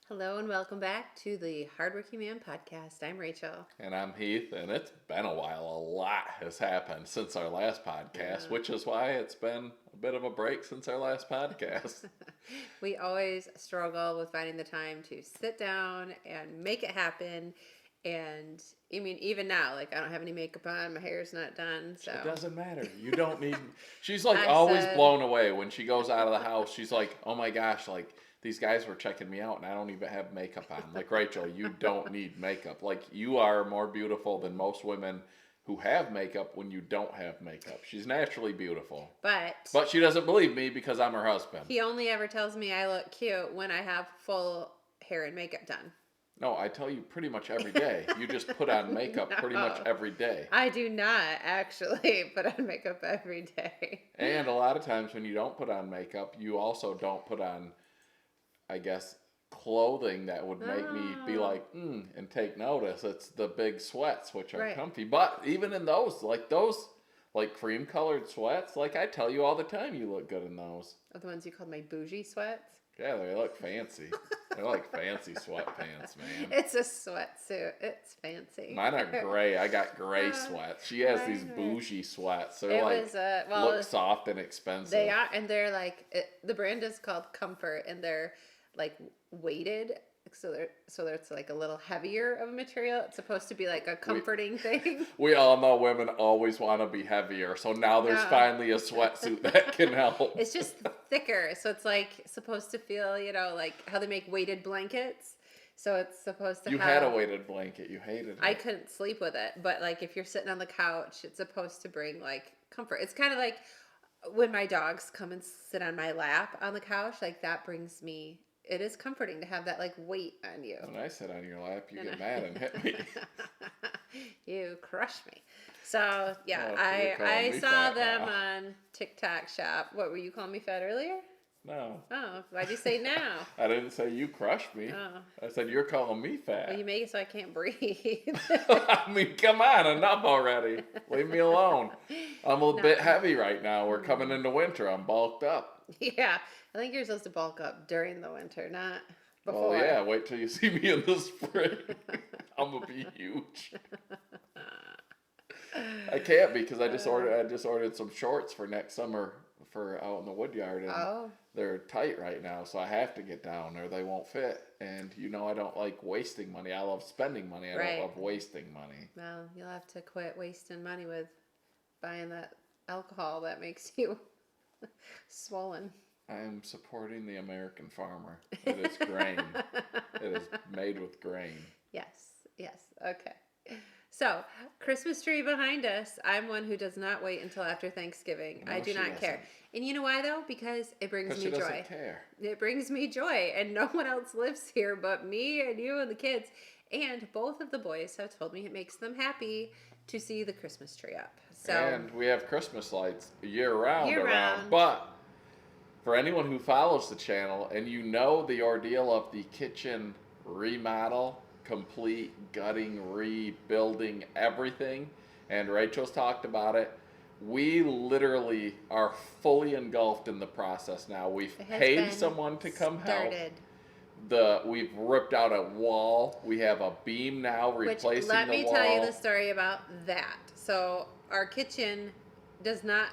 Hello and welcome back to the Hardworking Man podcast. I'm Rachel. And I'm Heath, and it's been a while. A lot has happened since our last podcast, which is why it's been a bit of a break since our last podcast. We always struggle with finding the time to sit down and make it happen. And I mean, even now, like I don't have any makeup on, my hair's not done, so It doesn't matter. You don't need. She's like I always said- blown away when she goes out of the house. She's like, oh my gosh, like these guys were checking me out and I don't even have makeup on. Like, Rachel, you don't need makeup. Like, you are more beautiful than most women who have makeup when you don't have makeup. She's naturally beautiful. But she doesn't believe me because I'm her husband. He only ever tells me I look cute when I have full hair and makeup done. No, I tell you pretty much every day. You just put on makeup pretty much every day. I do not actually put on makeup every day. And a lot of times when you don't put on makeup, you also don't put on, I guess, clothing that would make me be like, and take notice. It's the big sweats, which are comfy. But even in those, like cream colored sweats, like I tell you all the time, you look good in those. Oh, the ones you called my bougie sweats? Yeah, they look fancy. They're like fancy sweatpants, man. It's a sweatsuit. It's fancy. Mine are gray. I got gray sweats. She has these bougie sweats. They're look soft and expensive. They are, and they're like the brand is called Comfort, and they're like weighted, so it's like a little heavier of a material. It's supposed to be like a comforting thing. We all know women always want to be heavier, so now there's finally a sweatsuit that can help. It's just thicker, so it's like supposed to feel, like how they make weighted blankets. So it's supposed to. You had a weighted blanket. You hated it. I couldn't sleep with it, but like if you're sitting on the couch, it's supposed to bring like comfort. It's kind of like when my dogs come and sit on my lap on the couch, like that brings me. It is comforting to have that like weight on you. When I sit on your lap, you get mad and hit me. You crush me. So yeah, Oh, I saw them on TikTok shop. What, were you calling me fat earlier? No. Oh, why'd you say now? I didn't say you crushed me. Oh. I said you're calling me fat. Well, you make it so I can't breathe. I mean, come on, enough already. Leave me alone. I'm a bit heavy right now. We're coming into winter. I'm bulked up. Yeah, I think you're supposed to bulk up during the winter, not before. Oh yeah, wait till you see me in the spring. I'm gonna be huge. I can't because I just ordered some shorts for next summer for out in the wood yard, and they're tight right now, so I have to get down or they won't fit. And I don't like wasting money. I love spending money. I don't love wasting money. Well, you'll have to quit wasting money with buying that alcohol that makes you swollen. I am supporting the American farmer. It is grain. It is made with grain. Yes. Okay. So, Christmas tree behind us. I'm one who does not wait until after Thanksgiving. No, I do not care. And you know why, though? Because it brings me joy. She doesn't care. It brings me joy. And no one else lives here but me and you and the kids. And both of the boys have told me it makes them happy to see the Christmas tree up. So, and we have Christmas lights year round. Year-round. But for anyone who follows the channel and the ordeal of the kitchen remodel, complete gutting, rebuilding, everything, and Rachel's talked about it, we literally are fully engulfed in the process now. We've paid someone to come help. We've ripped out a wall. We have a beam now replacing the wall. Let me tell you the story about that. So our kitchen does not.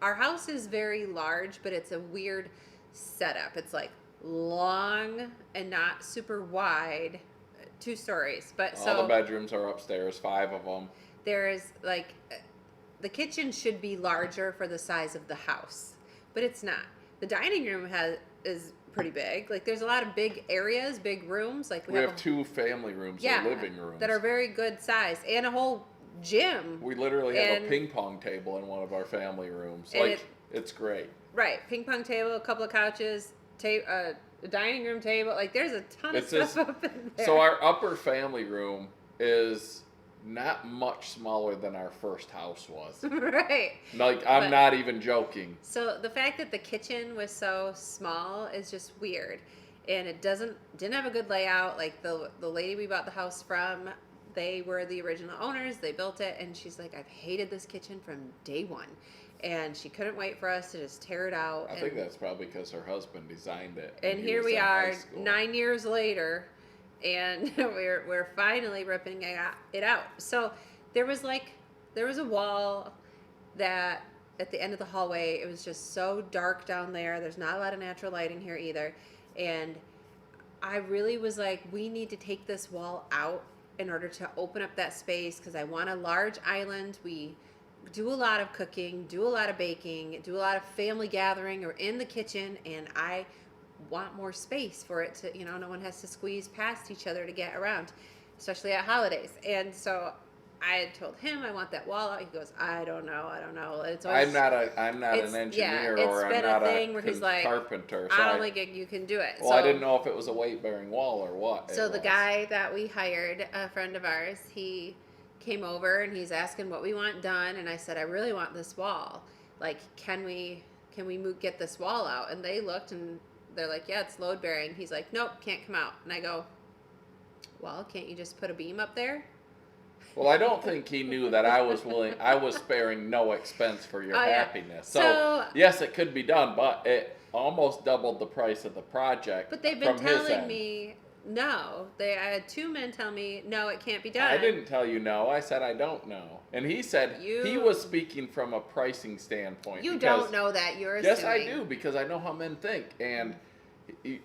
Our house is very large, but it's a weird setup. It's like long and not super wide, 2 stories. But all the bedrooms are upstairs, 5 of them. There is like the kitchen should be larger for the size of the house, but it's not. The dining room is pretty big. Like there's a lot of big areas, big rooms. Like we have 2 family rooms or living rooms that are very good size, and a whole gym. We literally have a ping pong table in one of our family rooms. Like it's great. Right, ping pong table, a couple of couches, a dining room table. Like there's a ton of stuff up in there. So our upper family room is not much smaller than our first house was. Right. Like, I'm not even joking. So the fact that the kitchen was so small is just weird. And it didn't have a good layout. Like the lady we bought the house from, they were the original owners. They built it. And she's like, I've hated this kitchen from day one. and she couldn't wait for us to just tear it out. I think that's probably because her husband designed it. And he here was we in high are, school. 9 years later, and we're finally ripping it out. So there was a wall that at the end of the hallway, it was just so dark down there. There's not a lot of natural lighting here either, and I really was like, we need to take this wall out in order to open up that space because I want a large island. We do a lot of cooking, do a lot of baking, do a lot of family gathering or in the kitchen, and I want more space for it to, no one has to squeeze past each other to get around, especially at holidays. And so I had told him I want that wall out. He goes, I don't know. It's always, I'm not an engineer or I'm been not a thing where he's like, carpenter. So I don't think you can do it. Well, I didn't know if it was a weight-bearing wall or what. So the guy that we hired, a friend of ours, he came over and he's asking what we want done, and I said, I really want this wall. Like, can we get this wall out? And they looked and they're like, yeah, it's load bearing. He's like, nope, can't come out. And I go, well, can't you just put a beam up there? Well, I don't think he knew that I was sparing no expense for your happiness. So, yes, it could be done, but it almost doubled the price of the project. But they've been telling me no. I had 2 men tell me, no, it can't be done. I didn't tell you no. I said I don't know. And he said he was speaking from a pricing standpoint. You don't know that. You're assuming. Yes, I do, because I know how men think. And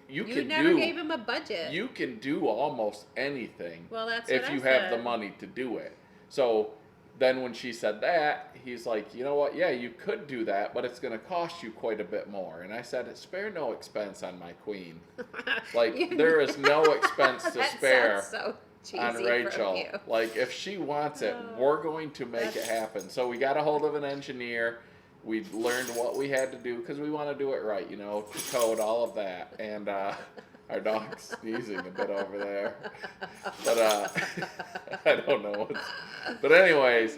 you never gave him a budget. You can do almost anything. Well, that's if you have the money to do it. So then when she said that, he's like, you know what? Yeah, you could do that, but it's going to cost you quite a bit more. And I said, spare no expense on my queen. Like, there is no expense to spare so on Rachel. Like, if she wants it, we're going to make it happen. So we got a hold of an engineer. We learned what we had to do because we want to do it right, code, all of that. And our dog's sneezing a bit over there. But I don't know. But anyways,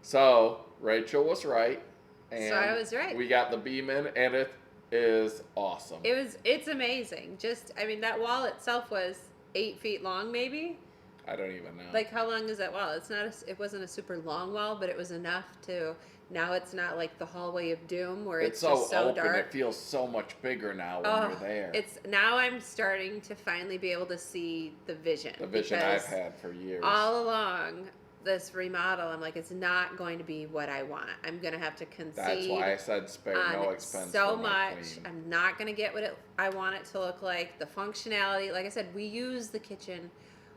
so Rachel was right. And so I was right. We got the beam in, and it is awesome. It's amazing. That wall itself was 8 feet long, maybe. I don't even know. Like, how long is that wall? It wasn't a super long wall, but it was enough to. Now it's not like the hallway of doom where it's just so open. dark. It feels so much bigger now when you're there. Now I'm starting to finally be able to see the vision. The vision I've had for years. All along this remodel, I'm like, it's not going to be what I want. I'm going to have to concede. That's why I said spare no expense. So much. I'm not going to get what I want it to look like. The functionality, like I said, we use the kitchen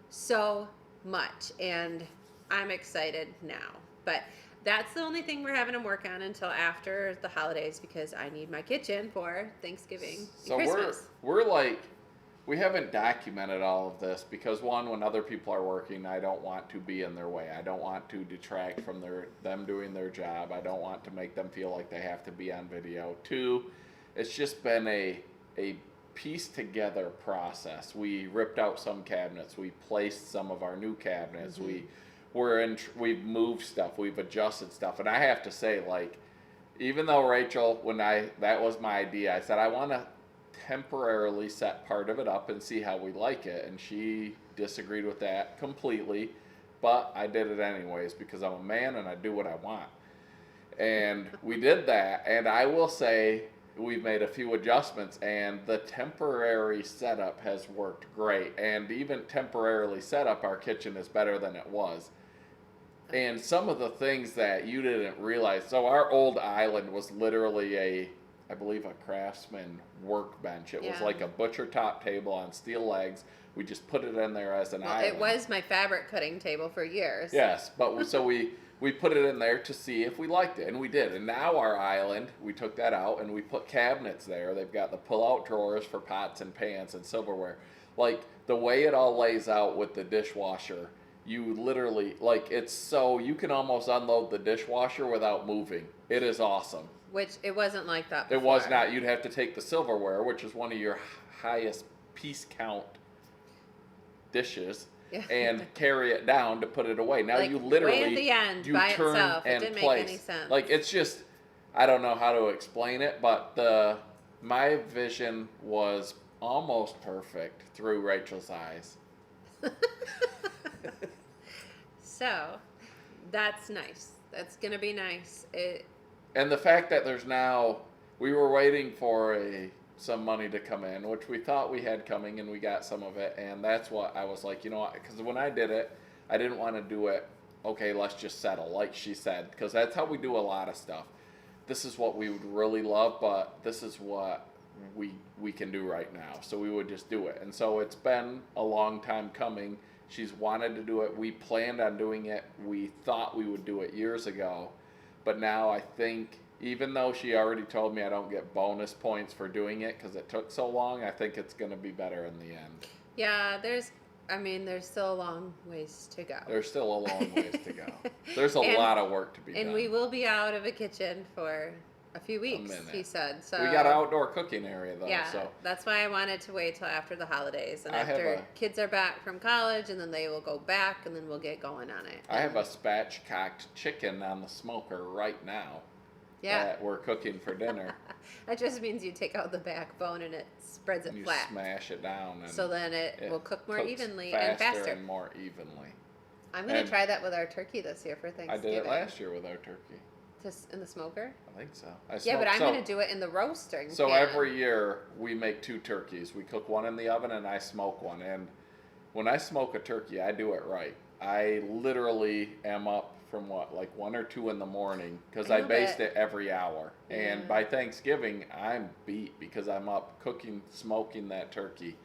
so much, and I'm excited now. But that's the only thing we're having them work on until after the holidays because I need my kitchen for Thanksgiving and Christmas. we're like, we haven't documented all of this because one, when other people are working, I don't want to be in their way. I don't want to detract from them doing their job. I don't want to make them feel like they have to be on video. 2, it's just been a piece together process. We ripped out some cabinets. We placed some of our new cabinets. Mm-hmm. We've moved stuff, we've adjusted stuff, and I have to say, like, even though Rachel, that was my idea, I said I want to temporarily set part of it up and see how we like it, and she disagreed with that completely, but I did it anyways because I'm a man and I do what I want, and we did that, and I will say we've made a few adjustments, and the temporary setup has worked great, and even temporarily set up, our kitchen is better than it was. And some of the things that you didn't realize, so our old island was literally I believe a Craftsman workbench. It was like a butcher top table on steel legs. We just put it in there as an island. It was my fabric cutting table for years. Yes, but so we put it in there to see if we liked it, and we did. And now our island, we took that out and we put cabinets there. They've got the pull-out drawers for pots and pans and silverware. Like, the way it all lays out with the dishwasher, you literally, you can almost unload the dishwasher without moving. It is awesome. Which it wasn't like that before. It was not. You'd have to take the silverware, which is one of your highest piece count dishes, and carry it down to put it away. Now you literally, way at the end, you by turn itself. and It didn't place. make any sense. Like, it's just, I don't know how to explain it, but my vision was almost perfect through Rachel's eyes. So, that's nice. That's gonna be nice. And the fact that there's now, we were waiting for some money to come in, which we thought we had coming, and we got some of it. And that's what I was like, you know what? Because when I did it, I didn't want to do it. Okay, let's just settle, like she said, because that's how we do a lot of stuff. This is what we would really love, but this is what we can do right now. So we would just do it. And so it's been a long time coming. She's wanted to do it. We planned on doing it. We thought we would do it years ago. But now I think, even though she already told me I don't get bonus points for doing it because it took so long, I think it's going to be better in the end. Yeah, there's still a long ways to go. There's still a long ways to go. There's a lot of work to be done. And we will be out of a kitchen for a few weeks, he said. So we got an outdoor cooking area, though. Yeah, so that's why I wanted to wait till after the holidays. And I after kids are back from college, and then they will go back, and then we'll get going on it. I have a spatchcocked chicken on the smoker right now. Yeah. That we're cooking for dinner. That just means you take out the backbone and it spreads it you flat. Smash it down. And so then it will cook more evenly faster and faster. and more evenly. I'm going to try that with our turkey this year for Thanksgiving. I did it last year with our turkey. Just in the smoker? I think so. Yeah, but I'm going to do it in the roasting So pan. every year we make 2 turkeys. We cook one in the oven and I smoke one. And when I smoke a turkey, I do it right. I literally am up from 1 or 2 in the morning because I baste it every hour. Yeah. And by Thanksgiving, I'm beat because I'm up cooking, smoking that turkey.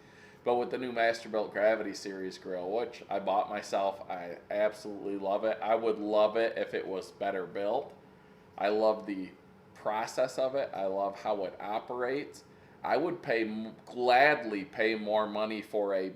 But with the new Masterbuilt Gravity Series grill, which I bought myself, I absolutely love it. I would love it if it was better built. I love the process of it. I love how it operates. I would gladly pay more money for a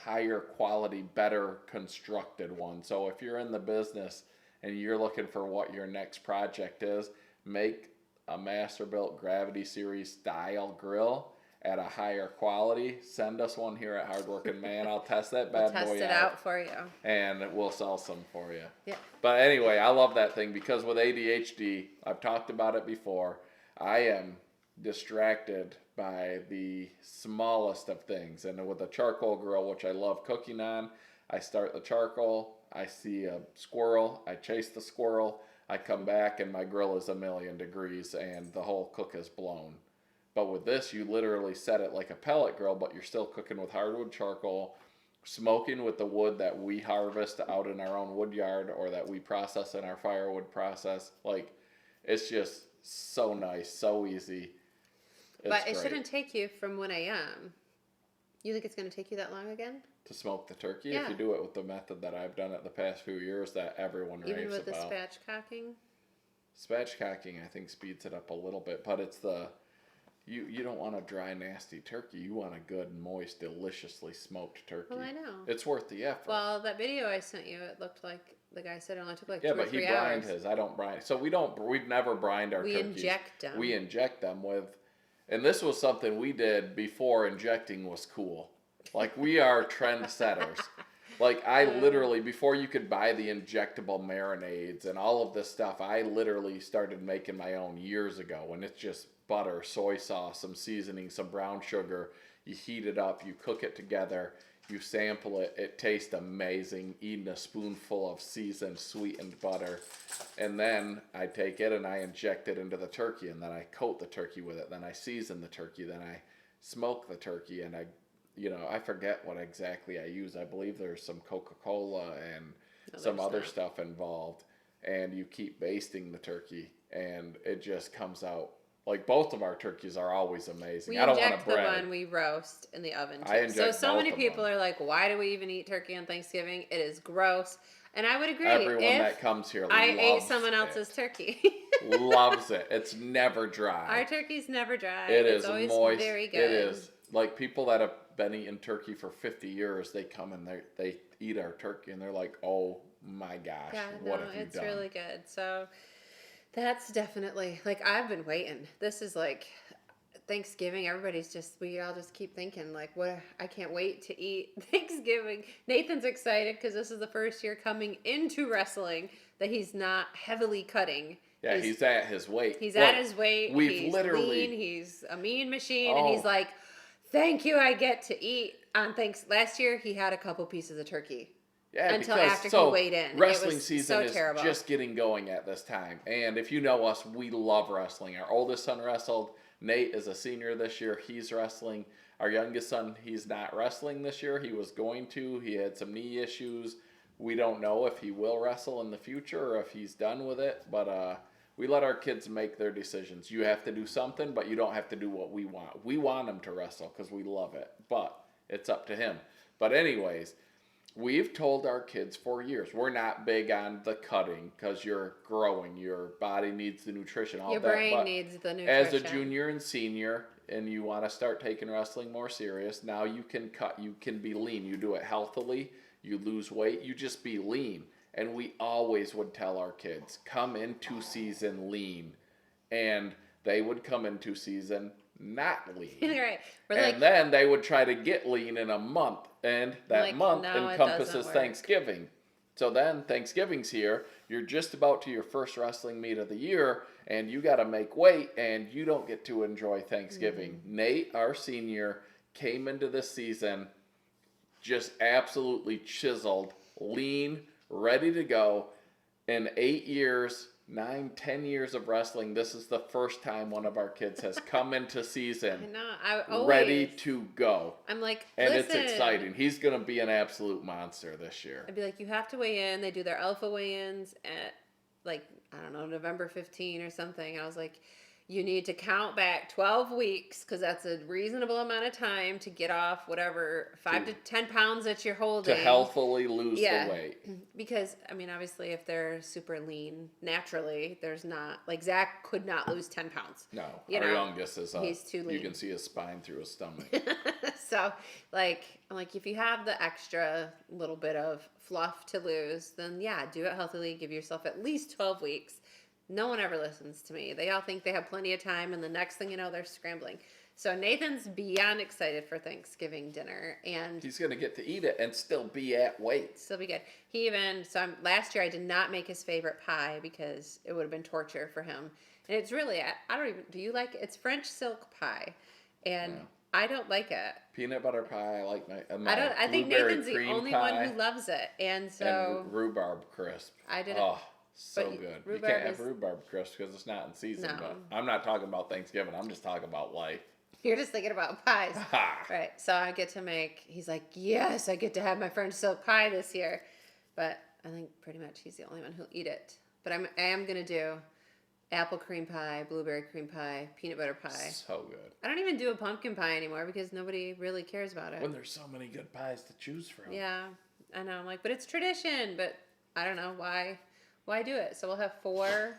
higher quality, better constructed one. So if you're in the business and you're looking for what your next project is, make a Masterbuilt Gravity Series style grill at a higher quality. Send us one here at Hardworking Man. I'll test that bad boy out. Test it out for you. And we'll sell some for you. Yeah. But anyway, I love that thing because with ADHD, I've talked about it before, I am distracted by the smallest of things. And with a charcoal grill, which I love cooking on, I start the charcoal, I see a squirrel, I chase the squirrel, I come back and my grill is 1,000,000 degrees and the whole cook is blown. But with this, you literally set it like a pellet grill, but you're still cooking with hardwood charcoal, smoking with the wood that we harvest out in our own wood yard or that we process in our firewood process. Like, it's just so nice, so easy. But it shouldn't take you from 1 a.m. You think it's going to take you that long again? To smoke the turkey? Yeah. If you do it with the method that I've done it the past few years that everyone raves about. Even with the spatchcocking? Spatchcocking, I think, speeds it up a little bit, but it's the... You don't want a dry, nasty turkey. You want a good, moist, deliciously smoked turkey. Well, I know. It's worth the effort. Well, that video I sent you, it looked like the guy said it only took 2 or 3 hours. Yeah, but he brined his. I don't brine. So we've never brined our turkeys. We inject them. We inject them with, and this was something we did before injecting was cool. Like, we are trendsetters. Like, I literally, before you could buy the injectable marinades and all of this stuff, I literally started making my own years ago. And it's just butter, soy sauce, some seasoning, some brown sugar. You heat it up, you cook it together, you sample it. It tastes amazing, eating a spoonful of seasoned, sweetened butter. And then I take it and I inject it into the turkey, and then I coat the turkey with it. Then I season the turkey, then I smoke the turkey, and I forget what exactly I use. I believe there's some Coca-Cola and some other stuff involved. And you keep basting the turkey, and it just comes out. Like, both of our turkeys are always amazing. We I don't want inject to brag. the one we roast in the oven, too. I inject so many both of people them. are like, why do we even eat turkey on Thanksgiving? It is gross. And I would agree. Everyone if that comes here I loves ate someone else's turkey. loves it. It's never dry. Our turkey's never dry. It's always moist. very good. It is. Like, people that have been eating turkey for 50 years, they come and they eat our turkey, and they're like, oh my gosh, what have you done? It's really good. So that's definitely, like, I've been waiting. This is like Thanksgiving. We all just keep thinking, like, I can't wait to eat Thanksgiving. Nathan's excited because this is the first year coming into wrestling that he's not heavily cutting. Yeah, he's at his weight. He's at his weight. He's lean. He's a mean machine. And he's like, thank you, I get to eat on Last year, he had a couple pieces of turkey. Yeah, until because after he weighed in. wrestling It was season so is terrible. just getting going at this time. And if you know us, we love wrestling. Our oldest son wrestled. Nate is a senior this year. He's wrestling. Our youngest son, he's not wrestling this year. He was going to. He had some knee issues. We don't know if he will wrestle in the future or if he's done with it. But we let our kids make their decisions. You have to do something, but you don't have to do what we want. We want him to wrestle because we love it. But it's up to him. But anyways, we've told our kids for years, we're not big on the cutting because you're growing. Your body needs the nutrition, all Your that. brain But needs the nutrition. as a junior and senior, and you want to start taking wrestling more serious, now you can cut, you can be lean. You do it healthily, you lose weight, you just be lean. And we always would tell our kids, come into season lean. And they would come into season not lean. Right. We're And then they would try to get lean in a month. And that Like, month no, it doesn't encompasses work. Thanksgiving. So then Thanksgiving's here. You're just about to your first wrestling meet of the year, and you got to make weight, and you don't get to enjoy Thanksgiving. Nate, our senior, came into this season just absolutely chiseled, lean, ready to go. In 8 years, 9, 10 years of wrestling, this is the first time one of our kids has come into I season know. I always, ready to go. I'm like, And listen. it's exciting. He's going to be an absolute monster this year. I'd be like, you have to weigh in. They do their alpha weigh-ins at, like, I don't know, November 15 or something. And I was like, you need to count back 12 weeks because that's a reasonable amount of time to get off whatever 5 to 10 pounds that you're holding. To healthily lose the weight. Because, I mean, obviously, if they're super lean naturally, there's not, like, Zach could not lose 10 pounds. No, You our know, youngest is he's too You lean. can see his spine through his stomach. So, like, I'm like, if you have the extra little bit of fluff to lose, then yeah, do it healthily. Give yourself at least 12 weeks. No one ever listens to me. They all think they have plenty of time, and the next thing you know, they're scrambling. So Nathan's beyond excited for Thanksgiving dinner, and He's going to get to eat it and still be at weight. still be good. He even last year I did not make his favorite pie because it would have been torture for him. And it's really I don't even do you like it? It's French silk pie, and Yeah. I don't like it. Peanut butter pie, I like my I think blueberry Nathan's the cream only pie one who loves it, and so and rhubarb crisp. I didn't. Oh, so but good. You rhubarb can't have is- rhubarb crisp because it's not in season. No. But I'm not talking about Thanksgiving. I'm just talking about life. You're just thinking about pies. Ha! Right. So I get to make, he's like, yes, I get to have my French silk pie this year. But I think pretty much he's the only one who'll eat it. But I am going to do apple cream pie, blueberry cream pie, peanut butter pie. So good. I don't even do a pumpkin pie anymore because nobody really cares about it. When there's so many good pies to choose from. Yeah. I know. I'm like, but it's tradition. But I don't know why do it. So we'll have 4.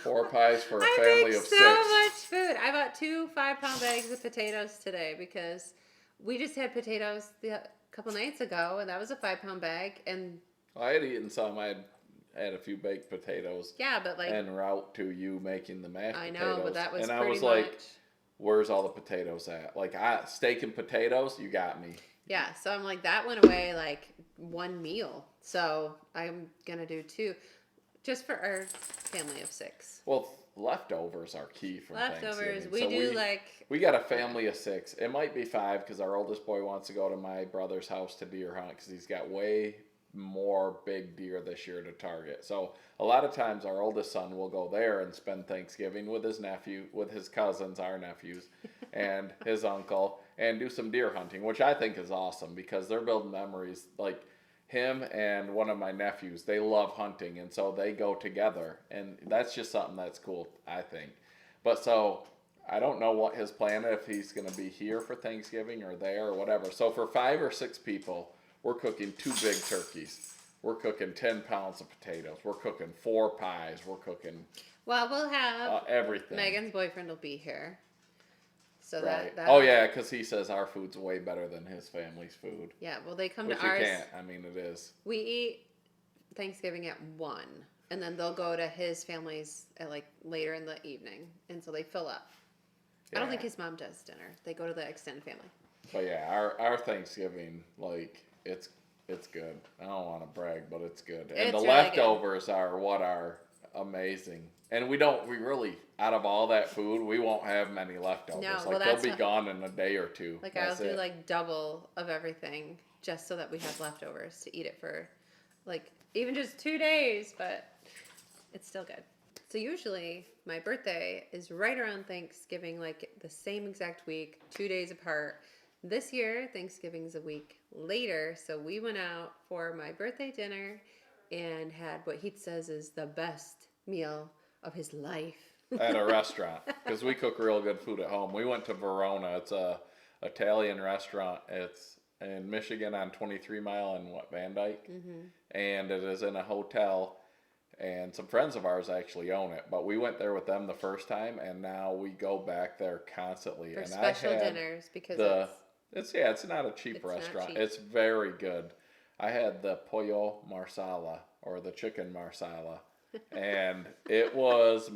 4 pies for a I family make of so 6. much food. I bought 2 5-pound bags of potatoes today because we just had potatoes a couple nights ago, and that was a 5-pound bag. And I had eaten some. I had a few baked potatoes. yeah, but like En route to you making the mashed I potatoes. know, but that was and pretty I was much. like, where's all the potatoes at? Like, steak and potatoes, you got me. Yeah, so I'm like, that went away like one meal. So I'm gonna do 2, just for our family of 6. Well, leftovers are key from Leftovers, Thanksgiving. we So do like. we got a family of 6. It might be 5 because our oldest boy wants to go to my brother's house to deer hunt because he's got way more big deer this year to target. So a lot of times our oldest son will go there and spend Thanksgiving with his nephew, with his cousins, our nephews, and his uncle, and do some deer hunting, which I think is awesome because they're building memories. Like him and one of my nephews, they love hunting, and so they go together, and that's just something that's cool, I think. But so I don't know what his plan is, if he's going to be here for Thanksgiving or there or whatever. So for 5 or 6 people, we're cooking 2 big turkeys. We're cooking 10 pounds of potatoes. We're cooking 4 pies. We're cooking Well, we'll have everything. Megan's boyfriend will be here. So Right. that Oh yeah, because he says our food's way better than his family's food. yeah, well they come Which to you ours. can't. I mean, it is. We eat Thanksgiving at 1, and then they'll go to his family's at like later in the evening, and so they fill up. I don't Yeah. think his mom does dinner. They go to the extended family. But yeah, our Thanksgiving, like it's good. I don't want to brag, but it's good. And It's the really leftovers are what are amazing. And we really, out of all that food, we won't have many leftovers. No, Like, well, they'll that's be gone in a day or two. like I'll That's do it. like double of everything just so that we have leftovers to eat it for like even just 2 days, but it's still good. So usually my birthday is right around Thanksgiving, like the same exact week, 2 days apart. This year, Thanksgiving's a week later, so we went out for my birthday dinner and had what Heath says is the best meal of his life. At a restaurant, because we cook real good food at home. We went to Verona. It's a Italian restaurant. It's in Michigan on 23 Mile and Van Dyke, and it is in a hotel. And some friends of ours actually own it, but we went there with them the first time, and now we go back there constantly. For and special I had dinners because it's not a cheap it's not restaurant. cheap. It's very good. I had the pollo marsala or the chicken marsala, and it was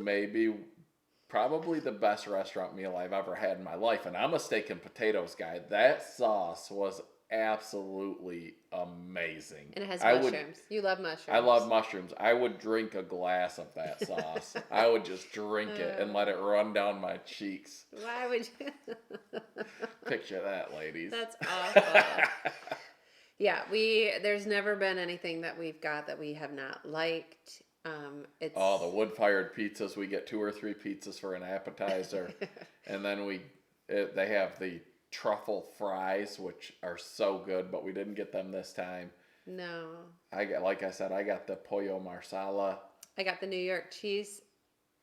probably the best restaurant meal I've ever had in my life. And I'm a steak and potatoes guy. That sauce was absolutely amazing. And it has mushrooms. You love mushrooms. I love mushrooms. I would drink a glass of that sauce. I would just drink it and let it run down my cheeks. Why would you? Picture that, ladies. That's awful. Yeah, there's never been anything that we've got that we have not liked. It's the wood-fired pizzas. We get 2 or 3 pizzas for an appetizer, and then they have the truffle fries, which are so good, but we didn't get them this time. No. I got the pollo marsala. I got the New York cheese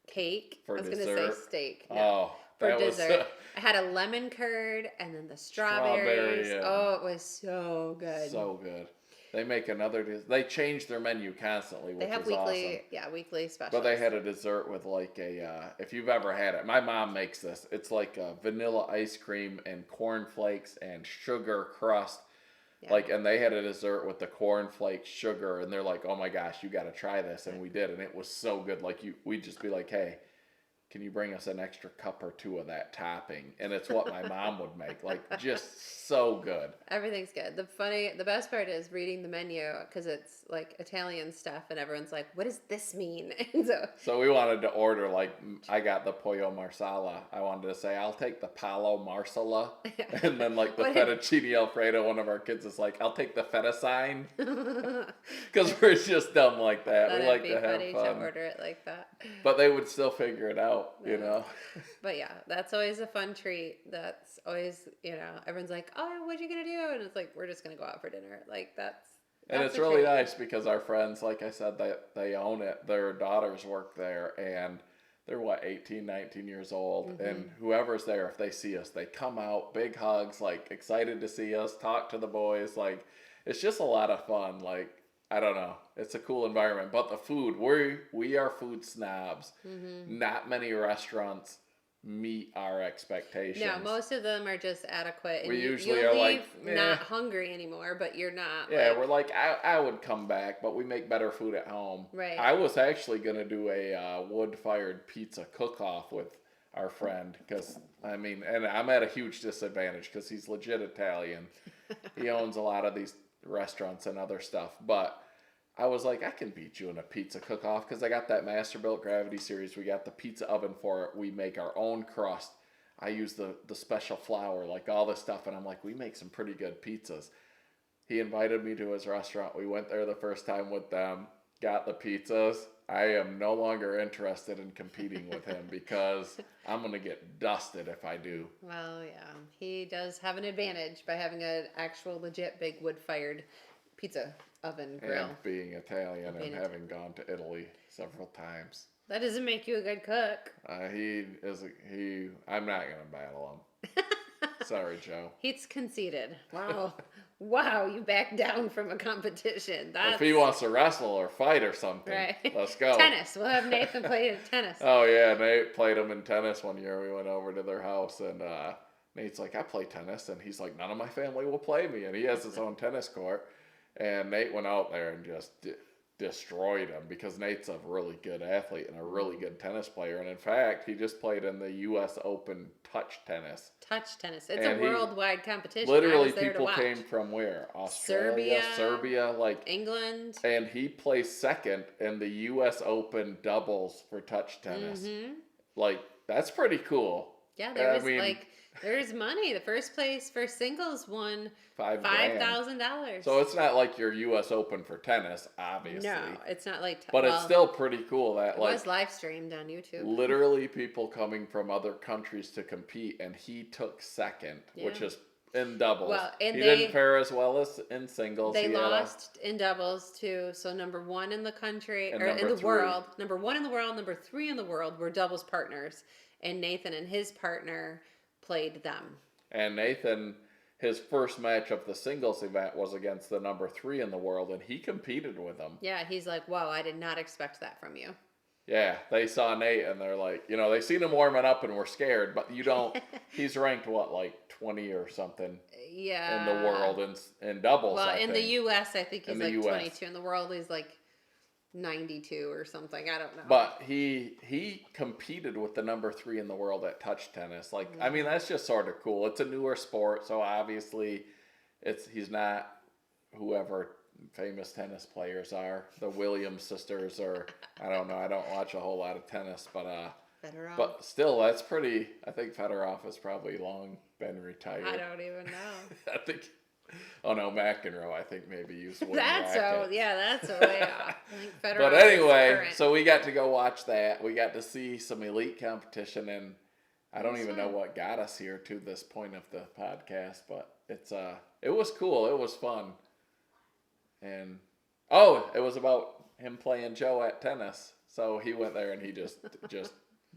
cake. For I was dessert. Gonna say steak. No. Oh, For that dessert. I had a lemon curd and then the strawberries. Strawberry, Oh, it was so good. So good. They make they change their menu constantly, which they have is weekly, awesome. Weekly specials. But they had a dessert with like if you've ever had it, my mom makes this. It's like a vanilla ice cream and cornflakes and sugar crust. Yeah. And they had a dessert with the cornflakes, sugar, and they're like, "Oh my gosh, you got to try this." And we did, and it was so good. We'd just be like, "Hey, can you bring us an extra cup or 2 of that topping?" And it's what my mom would make. Just so good. Everything's good. The best part is reading the menu because it's like Italian stuff, and everyone's like, "What does this mean?" And so we wanted to order, I got the pollo marsala. I wanted to say, "I'll take the palo marsala," and then the fettuccine alfredo. One of our kids is like, "I'll take the feta sign," because we're just dumb like that. We like to have fun. To order it like that. But they would still figure it out, you know. But yeah, that's always a fun treat. That's always, everyone's like, "Oh, what are you gonna do?" And it's like, we're just gonna go out for dinner. And it's really nice because our friends, like I said, they own it. Their daughters work there, and they're 18, 19 years old. And whoever's there, if they see us, they come out, big hugs, excited to see us, talk to the boys. It's just a lot of fun. I don't know. It's a cool environment. But the food, we are food snobs. Not many restaurants meet our expectations. No, most of them are just adequate. And we you usually are leave not hungry anymore, but you're not. Yeah, we're I would come back, but we make better food at home. Right. I was actually going to do a wood-fired pizza cook-off with our friend because, and I'm at a huge disadvantage because he's legit Italian. He owns a lot of these restaurants and other stuff, but I was like, I can beat you in a pizza cook-off because I got that Masterbuilt Gravity Series. We got the pizza oven for it. We make our own crust. I use the special flour, all this stuff, and I'm like, we make some pretty good pizzas. He invited me to his restaurant. We went there the first time with them, got the pizzas. I am no longer interested in competing with him because I'm going to get dusted if I do. Well, yeah. He does have an advantage by having an actual legit big wood-fired pizza oven grill. And being Italian and having gone to Italy several times. That doesn't make you a good cook. I'm not going to battle him. Sorry, Joe. He's conceited. Wow. Wow, you backed down from a competition. If he wants to wrestle or fight or something, right. Let's go. Tennis. We'll have Nathan play tennis. Oh, yeah. Nate played him in tennis one year. We went over to their house, and Nate's like, I play tennis. And he's like, none of my family will play me. And he has his own tennis court. And Nate went out there and just destroyed him because Nate's a really good athlete and a really good tennis player. And in fact, he just played in the U.S. Open touch tennis. Touch tennis. It's And a worldwide competition. Literally, I was there people to watch. came from where? Australia, Serbia, like England. And he placed second in the U.S. Open doubles for touch tennis. Mm-hmm. Like, that's pretty cool. Yeah, there's money. The first place for singles won $5,000. So it's not like your U.S. Open for tennis, obviously. No, it's not like. But it's still pretty cool that it was live streamed on YouTube. Literally, people coming from other countries to compete, and he took second, which is in doubles. Well, and he didn't fare as well as in singles. They lost in doubles too. So number one in the country or in the world, number one in the world, number three in the world were doubles partners, and Nathan and his partner played them. And Nathan, his first match of the singles event was against the number 3 in the world, and he competed with him. Yeah, he's like, "Whoa, I did not expect that from you." Yeah, they saw Nate, and they're like, they seen him warming up and were scared, but you don't. He's ranked like 20 or something. Yeah. In the world in doubles. Well, in the U.S., I think he's like US. 22. In the world, he's like 92 or something. I don't know. But he competed with the number 3 in the world at touch tennis. Like, I mean, that's just sort of cool. It's a newer sport, so obviously, he's not whoever famous tennis players are. The Williams sisters, or I don't know. I don't watch a whole lot of tennis, but Federer. But still, that's pretty. I think Federer has probably long been retired. I don't even know. I think. Oh no, McEnroe. I think maybe used one. That's a way off. I think Federer. But anyway, so we got to go watch that. We got to see some elite competition, and I don't even know what got us here to this point of the podcast, but it was cool. It was fun, and it was about him playing Joe at tennis. So he went there and he just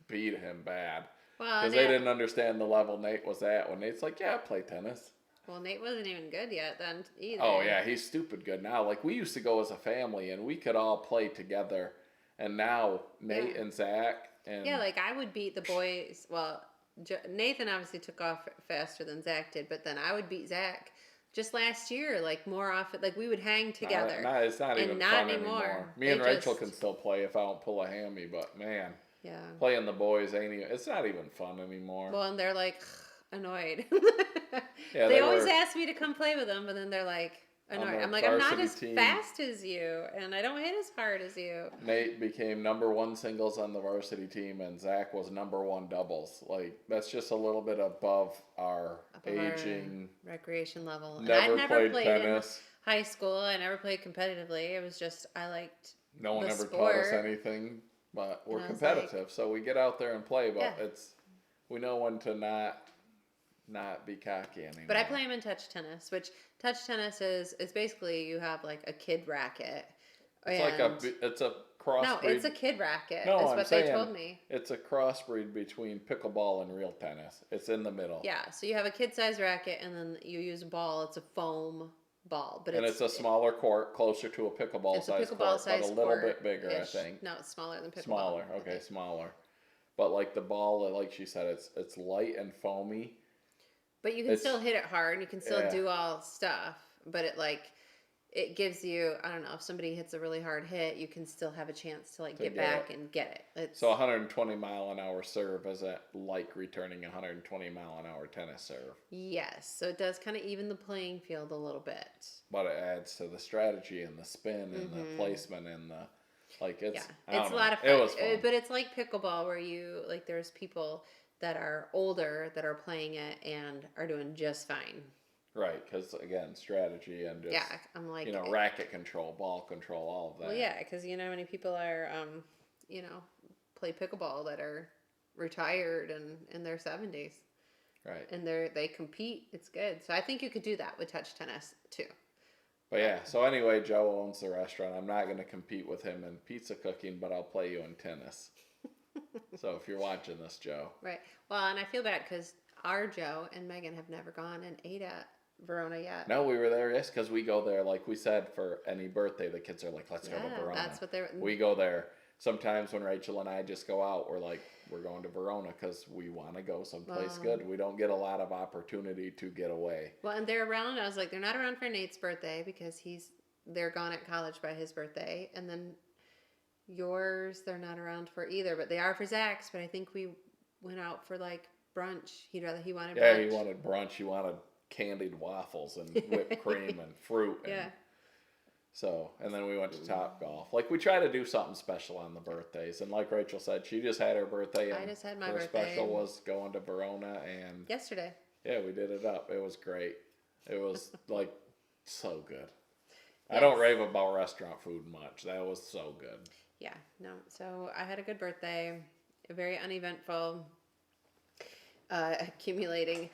beat him bad because they didn't understand the level Nate was at when Nate's like, yeah, I play tennis. Well, Nate wasn't even good yet then either. Oh, yeah, he's stupid good now. Like, we used to go as a family, and we could all play together. And now, Nate and Zach and... Yeah, like, I would beat the boys. Well, Nathan obviously took off faster than Zach did, but then I would beat Zach just last year, like, more often. Like, we would hang together. No, it's not even fun anymore. Me and Rachel can still play if I don't pull a hammy, but, man, playing the boys it's not even fun anymore. Well, and they're, like... annoyed. Yeah, they always ask me to come play with them, but then they're like annoyed. I'm like, I'm not as fast as you, and I don't hit as hard as you. Nate became number 1 singles on the varsity team, and Zach was number 1 doubles. Like, that's just a little bit above our aging recreation level. Never and I never played tennis. In high school. I never played competitively. It was just I liked. No one ever sport. taught us anything, but we're competitive, so we get out there and play. But we know when to not be cocky anymore. But I play him in touch tennis, which touch tennis is basically you have like a kid racket. It's a crossbreed. No, it's a kid racket. No, is what they told me. It's a crossbreed between pickleball and real tennis. It's in the middle. Yeah, so you have a kid-sized racket, and then you use a ball. It's a foam ball, but it's a smaller court, closer to a pickleball size court, but a little bit bigger, I think. No, it's smaller than pickleball. Smaller, okay, smaller. But like the ball, like she said, it's light and foamy. But you can still hit it hard, and you can still do all stuff. But it gives you, I don't know, if somebody hits a really hard hit, you can still have a chance to get back and get it. So 120 mile an hour serve is like returning 120 mile an hour tennis serve. Yes, so it does kind of even the playing field a little bit. But it adds to the strategy and the spin and the placement and the it's a lot of fun. It was fun. But it's like pickleball where you there's people that are older that are playing it and are doing just fine. Right, because again, strategy and just I'm like racket control, ball control, all of that. Well, yeah, because you know how many people are play pickleball that are retired and in their 70s. Right. And they compete. It's good. So I think you could do that with touch tennis too. But yeah, so anyway, Joe owns the restaurant. I'm not going to compete with him in pizza cooking, but I'll play you in tennis. So if you're watching this, Joe. Right. Well, and I feel bad because our Joe and Megan have never gone and ate at Verona yet. No, we were there, yes, because we go there, like we said, for any birthday. The kids are like, let's go to Verona. That's what they're... We go there. Sometimes when Rachel and I just go out, we're like, we're going to Verona because we want to go someplace good. We don't get a lot of opportunity to get away. Well, and they're around. I was like, they're not around for Nate's birthday because he's they're gone at college by his birthday, and then yours they're not around for either, but they are for Zach's. But I think we went out for like brunch. He wanted Yeah, brunch. he wanted brunch. He wanted candied waffles and whipped cream and fruit. And Yeah. so, and then we went to Top Golf. Like, we try to do something special on the birthdays. And like Rachel said, she just had her birthday. And I just had my her birthday. special was going to Verona. And Yesterday. yeah, we did it up. It was great. It was like so good. I Yes. don't rave about restaurant food much. That was so good. Yeah, no. So I had a good birthday, very uneventful, accumulating.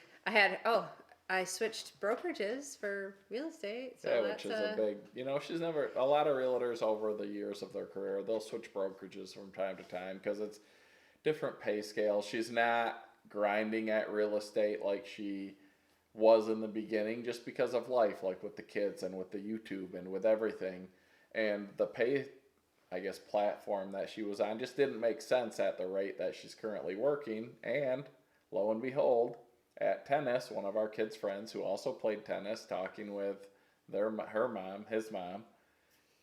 I switched brokerages for real estate. So Yeah, that's which is a big, a lot of realtors over the years of their career, they'll switch brokerages from time to time because it's different pay scales. She's not grinding at real estate like she was in the beginning just because of life, like with the kids and with the YouTube and with everything. And the pay, I guess, platform that she was on just didn't make sense at the rate that she's currently working. And lo and behold, at tennis, one of our kids' friends who also played tennis, talking with his mom,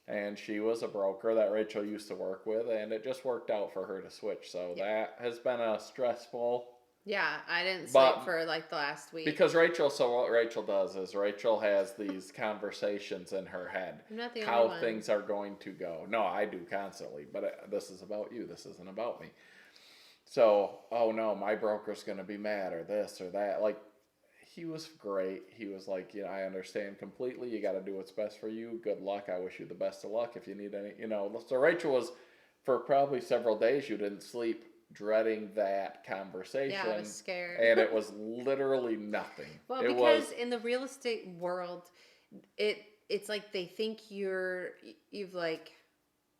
and she was a broker that Rachel used to work with, and it just worked out for her to switch. So that has been a stressful. Yeah, I didn't But- sleep for like the last week. Because what Rachel does is Rachel has these conversations in her head. I'm not the only How one. things are going to go. No, I do constantly, but this is about you. This isn't about me. So, oh no, my broker's going to be mad or this or that. Like, he was great. He was like, I understand completely. You got to do what's best for you. Good luck. I wish you the best of luck if you need any, So Rachel was, for probably several days, you didn't sleep dreading that conversation. Yeah, I was scared. And it was literally nothing. Well, it because was, in the real estate world, it's like they think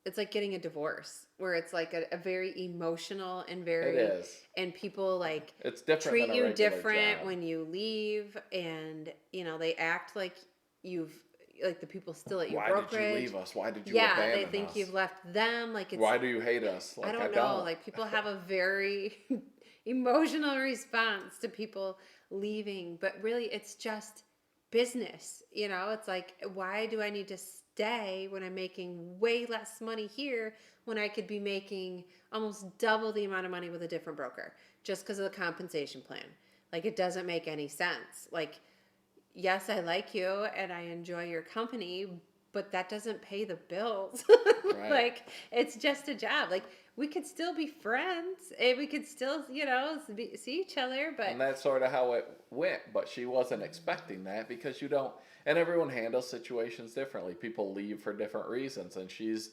it's like getting a divorce, where it's like a very emotional and very, it is. and people like It's different treat than a you regular different job. when you leave, and they act like the people still at your Why brokerage. did you leave us? Why did you Yeah, abandon they think us? you've left them. Like it's. Why do you hate us? Like, I don't know. Like people have a very emotional response to people leaving, but really it's just business. It's like, why do I need to stay when I'm making way less money here when I could be making almost double the amount of money with a different broker just because of the compensation plan? Like, it doesn't make any sense. Like, yes, I like you and I enjoy your company, but that doesn't pay the bills. Right. Like, it's just a job. Like, we could still be friends and we could still, see each other, but And that's sort of how it went, but she wasn't expecting that because you don't, and everyone handles situations differently. People leave for different reasons, and she's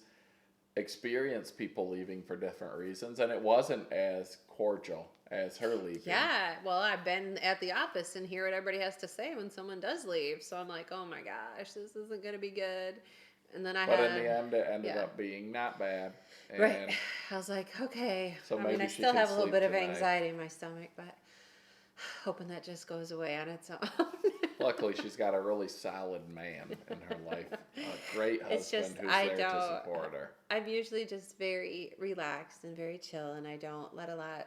experienced people leaving for different reasons, and it wasn't as cordial as her leaving. yeah, well, I've been at the office and hear what everybody has to say when someone does leave. So I'm like, oh my gosh, this isn't going to be good. And then But in the end, it ended yeah. up being not bad. And right. I was like, okay. So I mean, maybe I she still can have a little sleep bit of tonight. anxiety in my stomach, but hoping that just goes away on its own. Luckily, she's got a really solid man in her life. A great husband It's just, who's I there to don't- support her. I'm usually just very relaxed and very chill, and I don't let a lot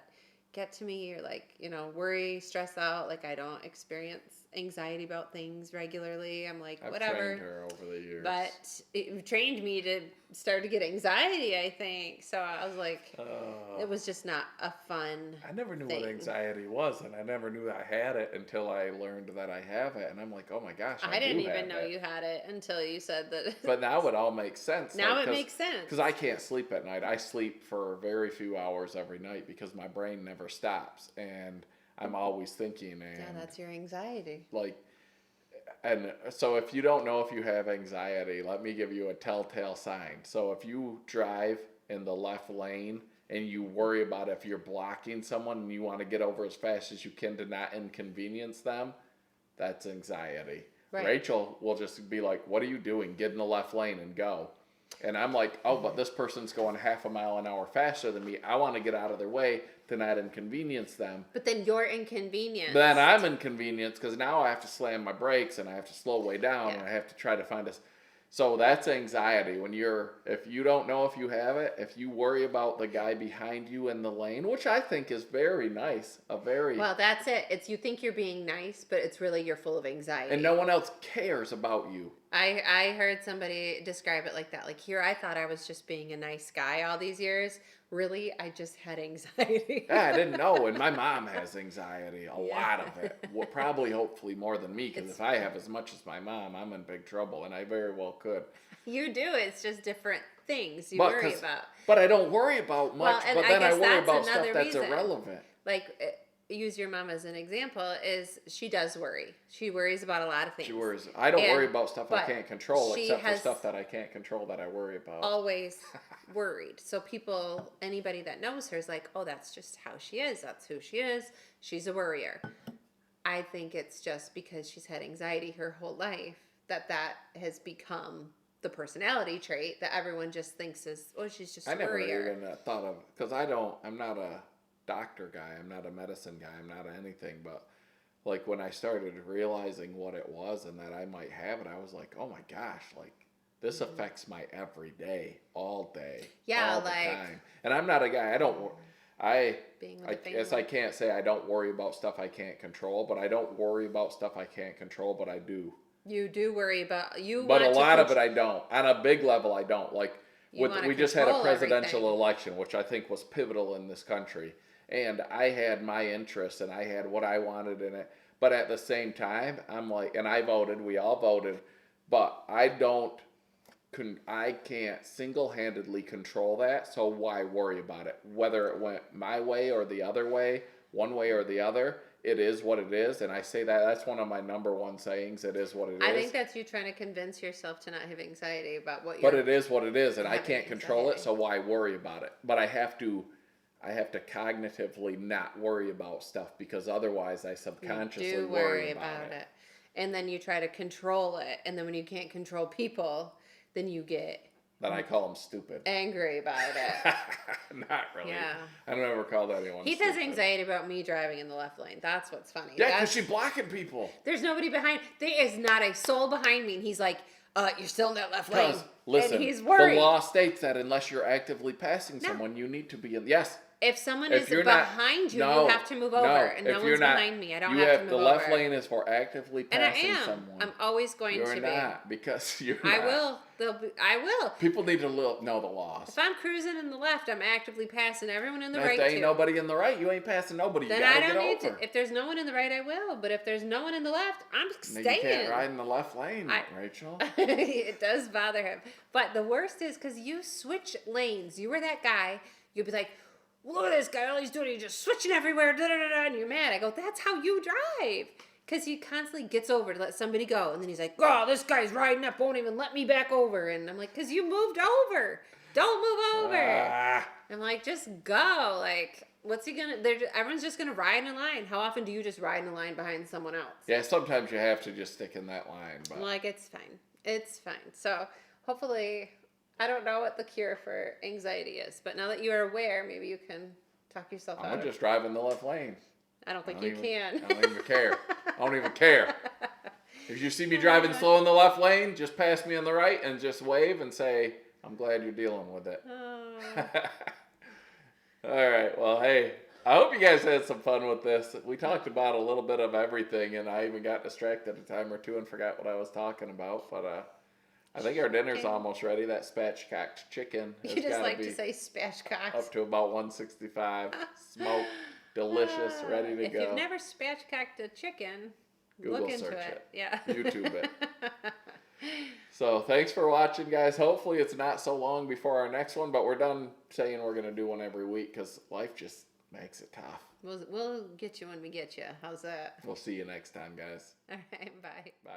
get to me or worry, stress out. Like, I don't experience anxiety about things regularly. I'm like, I've whatever. trained her over the years. But it trained me to start to get anxiety, I think. So I was like, it was just not a fun I never knew thing. what anxiety was, and I never knew I had it until I learned that I have it, and I'm like, oh my gosh, I didn't do even have know it. you had it until you said that. But now it all makes sense. Now it makes sense. Because I can't sleep at night. I sleep for very few hours every night because my brain never stops, and I'm always thinking. And Yeah, that's your anxiety. And so if you don't know if you have anxiety, let me give you a telltale sign. So if you drive in the left lane and you worry about if you're blocking someone and you want to get over as fast as you can to not inconvenience them, that's anxiety. Right. Rachel will just be like, what are you doing? Get in the left lane and go. And I'm like, oh, but this person's going half a mile an hour faster than me. I want to get out of their way to not inconvenience them. But then you're inconvenienced. Then I'm inconvenienced because now I have to slam my brakes and I have to slow way down Yeah. and I have to try to find us. So that's anxiety. If you don't know if you have it, if you worry about the guy behind you in the lane, which I think is very nice, Well, that's it. It's you think you're being nice, but it's really you're full of anxiety. and no one else cares about you. I heard somebody describe it like that. Like, here I thought I was just being a nice guy all these years. Really, I just had anxiety. Yeah, I didn't know, and my mom has anxiety, a Yeah. lot of it. Well, probably, hopefully, more than me, because It's- if I have as much as my mom, I'm in big trouble, and I very well could. You do. It's just different things you But worry 'cause- about. But I don't worry about Well, much, and but I then I guess worry that's about stuff another that's reason. irrelevant. Like, use your mom as an example. Is she does worry. She worries about a lot of things. She worries. I don't worry about stuff I but can't control, she except for has stuff that I can't control that I worry about. always worried. So anybody that knows her is like, oh, that's just how she is. That's who she is. She's a worrier. I think it's just because she's had anxiety her whole life that has become the personality trait that everyone just thinks is, oh, she's just a I never worrier. even thought of, because I'm not a doctor guy, I'm not a medicine guy, I'm not anything, but like when I started realizing what it was and that I might have it, I was like, oh my gosh, like this affects my everyday, all day, Yeah, all the like- time. And I'm not a guy, Being with I the guess family. I can't say I don't worry about stuff I can't control, but I don't worry about stuff I can't control, but I do. You do worry about you. But a want to lot of it I don't. On a big level, I don't. Like You wanna we just had a control presidential everything. election, which I think was pivotal in this country, and I had my interests and I had what I wanted in it. But at the same time, I'm like, and I voted. We all voted, but I can't single-handedly control that. So why worry about it? Whether it went my way or the other way, one way or the other. It is what it is, and I say that's one of my number one sayings. It is what it is. I think that's you trying to convince yourself to not have anxiety about what you're. But it is what it is, and I having can't control it, anxiety. so why worry about it? But I have to cognitively not worry about stuff, because otherwise I subconsciously do worry about it. and then you try to control it, and then when you can't control people, then you get Then I call them stupid. angry about it. Not really. Yeah. I don't ever call anyone Heath stupid. has anxiety about me driving in the left lane. That's what's funny. Yeah, because That's- she's blocking people. There's nobody behind. There is not a soul behind me, and he's like, "You're still in that left lane." Because, listen, and he's worried. the law states that unless you're actively passing No. someone, you need to be in. Yes. If someone If is you're not- behind you, no, you have to move over, and no if you're one's not- behind me. I don't you have to move the over. left lane is for actively and I passing am. someone. I'm always going You're to not, because you're be. I not. will. I will. People need to know the laws. If I'm cruising in the left, I'm actively passing everyone in the And if right there ain't too. nobody in the right, you ain't passing nobody. Then you gotta I don't need get over. to. If there's no one in the right, I will. But if there's no one in the left, I'm No, staying. you can't ride in the left lane, I- Rachel. It does bother him. But the worst is because you switch lanes. You were that guy. You'd be like, look at this guy. All he's doing, he's just switching everywhere. Da, da, da, da, and you're mad. I go, that's how you drive. Because he constantly gets over to let somebody go. And then he's like, oh, this guy's riding up, won't even let me back over. And I'm like, because you moved over. Don't move over. Ah, I'm like, just go. Like, what's he going to, everyone's just going to ride in a line. How often do you just ride in a line behind someone else? yeah, sometimes you have to just stick in that line. But I'm like, it's fine. It's fine. So hopefully, I don't know what the cure for anxiety is, but now that you are aware, maybe you can talk yourself I'm out gonna of it. just drive in the left lane. I don't think I you don't can. I don't even care. I don't even care. If you see me driving slow in the left lane, just pass me in the right and just wave and say, I'm glad you're dealing with it. Oh. All right. Well, hey, I hope you guys had some fun with this. We talked about a little bit of everything, and I even got distracted a time or two and forgot what I was talking about. But I think our dinner's Chicken. almost ready. That spatchcocked chicken You has just gotta like be to say spatchcocks. up to about 165. Smoked, delicious, ready to if go. you've never spatchcocked a chicken, Google look into search it. it. Yeah. YouTube it. So thanks for watching, guys. Hopefully it's not so long before our next one, but we're done saying we're going to do one every week because life just makes it tough. We'll get you when we get you. How's that? We'll see you next time, guys. All right. Bye. Bye.